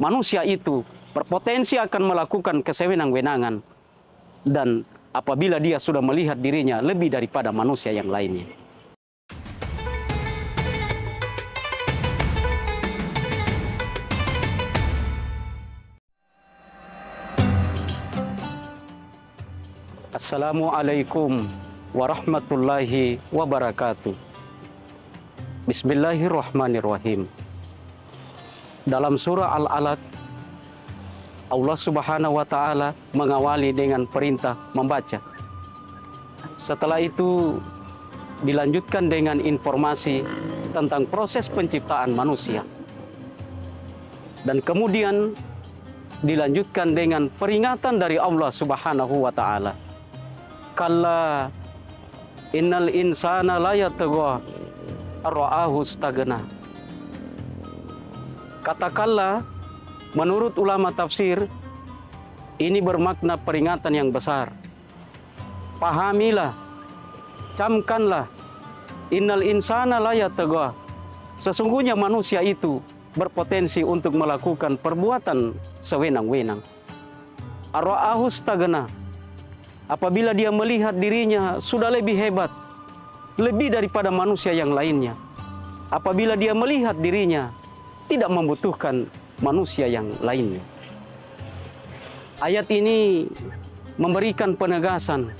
manusia itu berpotensi akan melakukan kesewenang-wenangan, dan apabila dia sudah melihat dirinya lebih daripada manusia yang lainnya. Assalamualaikum warahmatullahi wabarakatuh. Bismillahirrahmanirrahim. Dalam surah Al-Alaq, Allah Subhanahu wa Ta'ala mengawali dengan perintah membaca. Setelah itu dilanjutkan dengan informasi tentang proses penciptaan manusia. Dan kemudian dilanjutkan dengan peringatan dari Allah Subhanahu wa Ta'ala. Kalla innal insana la yatgha ar-ra'ahu istaghna. Katakanlah, menurut ulama tafsir, ini bermakna peringatan yang besar. Pahamilah, camkanlah, innal insana la yatgha. Sesungguhnya manusia itu berpotensi untuk melakukan perbuatan sewenang-wenang. Ar-ra'ahu istaghna. Apabila dia melihat dirinya sudah lebih hebat, lebih daripada manusia yang lainnya. Apabila dia melihat dirinya tidak membutuhkan manusia yang lainnya. Ayat ini memberikan penegasan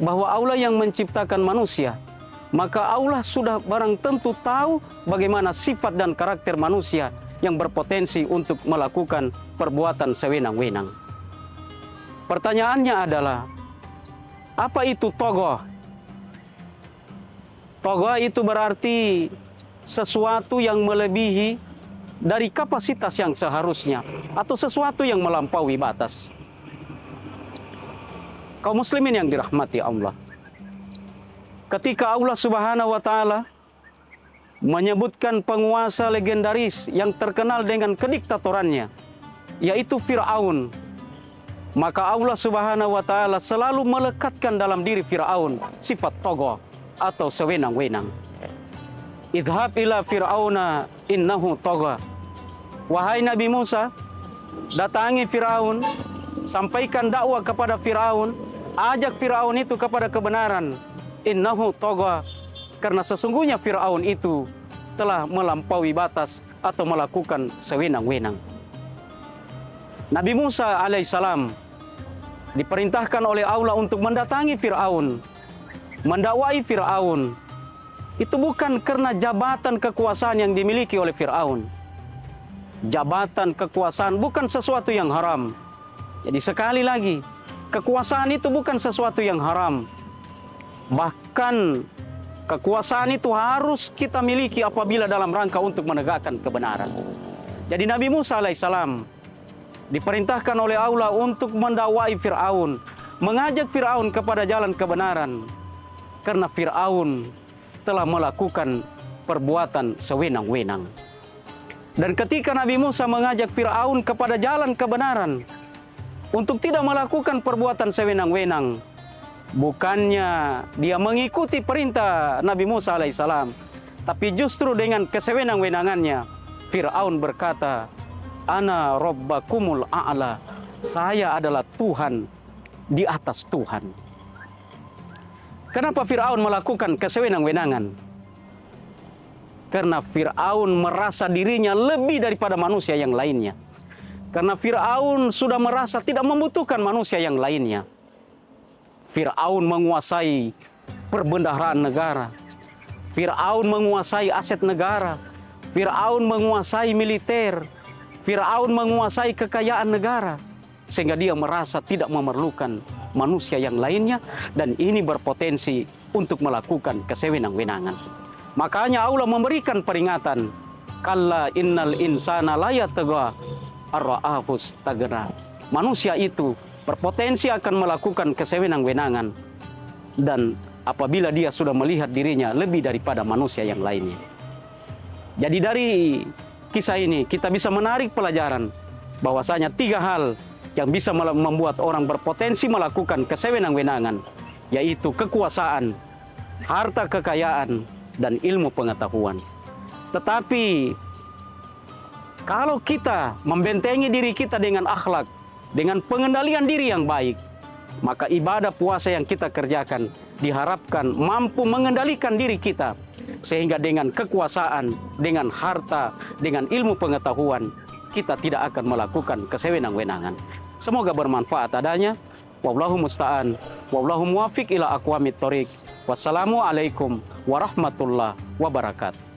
bahwa Allah yang menciptakan manusia, maka Allah sudah barang tentu tahu bagaimana sifat dan karakter manusia yang berpotensi untuk melakukan perbuatan sewenang-wenang. Pertanyaannya adalah, apa itu togoh? Togoh itu berarti sesuatu yang melebihi dari kapasitas yang seharusnya, atau sesuatu yang melampaui batas. Kaum muslimin yang dirahmati Allah, ketika Allah Subhanahu wa Ta'ala menyebutkan penguasa legendaris yang terkenal dengan kediktatorannya, yaitu Fir'aun, maka Allah Subhanahu wa Ta'ala selalu melekatkan dalam diri Fir'aun sifat togoh atau sewenang-wenang. Idhab ila Fir'auna innahu togoh. Wahai Nabi Musa, datangi Fir'aun, sampaikan dakwah kepada Fir'aun, ajak Fir'aun itu kepada kebenaran. Innahu togoh, karena sesungguhnya Fir'aun itu telah melampaui batas atau melakukan sewenang-wenang. Nabi Musa alaihissalam diperintahkan oleh Allah untuk mendatangi Fir'aun, mendakwai Fir'aun. Itu bukan karena jabatan kekuasaan yang dimiliki oleh Fir'aun. Jabatan kekuasaan bukan sesuatu yang haram. Jadi sekali lagi, kekuasaan itu bukan sesuatu yang haram. Bahkan kekuasaan itu harus kita miliki apabila dalam rangka untuk menegakkan kebenaran. Jadi Nabi Musa alaihissalam diperintahkan oleh Allah untuk mendakwai Fir'aun, mengajak Fir'aun kepada jalan kebenaran, karena Fir'aun telah melakukan perbuatan sewenang-wenang. Dan ketika Nabi Musa mengajak Fir'aun kepada jalan kebenaran untuk tidak melakukan perbuatan sewenang-wenang, bukannya dia mengikuti perintah Nabi Musa alaihissalam, tapi justru dengan kesewenang-wenangannya Fir'aun berkata, Ana Rabbakumul A'la, saya adalah Tuhan di atas Tuhan. Kenapa Fir'aun melakukan kesewenang-wenangan? Karena Fir'aun merasa dirinya lebih daripada manusia yang lainnya. Karena Fir'aun sudah merasa tidak membutuhkan manusia yang lainnya. Fir'aun menguasai perbendaharaan negara. Fir'aun menguasai aset negara. Fir'aun menguasai militer. Fir'aun menguasai kekayaan negara, sehingga dia merasa tidak memerlukan manusia yang lainnya, dan ini berpotensi untuk melakukan kesewenang-wenangan. Makanya Allah memberikan peringatan, Kalla innal insana la yatgha ar-ra'ahu istaghna. Manusia itu berpotensi akan melakukan kesewenang-wenangan, dan apabila dia sudah melihat dirinya lebih daripada manusia yang lainnya. Jadi dari kisah ini kita bisa menarik pelajaran bahwasanya 3 hal yang bisa membuat orang berpotensi melakukan kesewenang-wenangan, yaitu kekuasaan, harta kekayaan, dan ilmu pengetahuan. Tetapi Kalau kita membentengi diri kita dengan akhlak, dengan pengendalian diri yang baik, maka ibadah puasa yang kita kerjakan diharapkan mampu mengendalikan diri kita, sehingga dengan kekuasaan, dengan harta, dengan ilmu pengetahuan, kita tidak akan melakukan kesewenang-wenangan. Semoga bermanfaat adanya. Wallahu musta'an, wallahu muwafiq ila aqwamit thoriq. Wassalamualaikum warahmatullahi wabarakatuh.